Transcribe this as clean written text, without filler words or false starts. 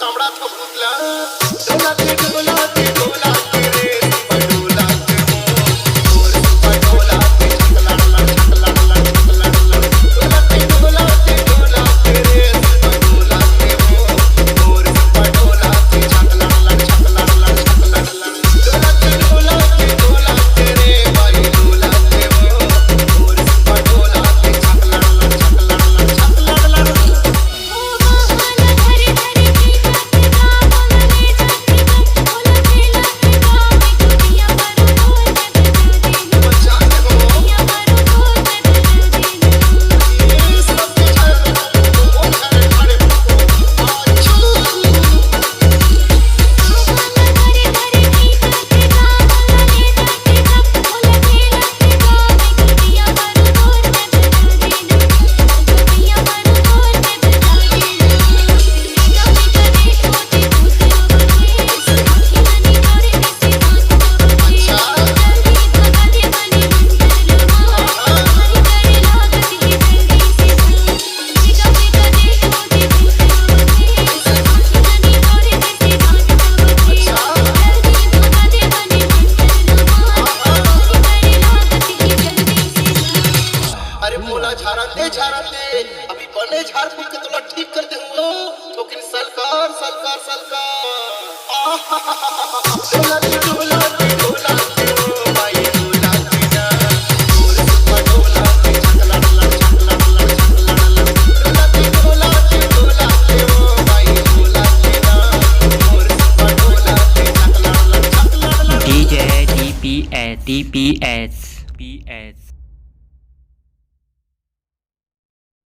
तांबडा थोपला डोलाते डोलाते डोलाते रे डोलाते मोर डोलाते छकला छकला छकला डोलाते डोलाते डोलाते रे डोलाते मोर डोलाते छकला छकला छकला डोलाते डोलाते डोलाते रे भाई डोलाते मोर डोलाते छकला छकला छकला झारते अभी बने झाड़ फूल के तोला ठीक कर दे लेकिन सलकार सलकार सलकार डोलाते डोलाते भाई डोलाते ना मोर डोलाते छकला छकला छकला डोलाते डोलाते डोलाते भाई डोलाते ना मोर डोलाते छकला छकला DJ DPS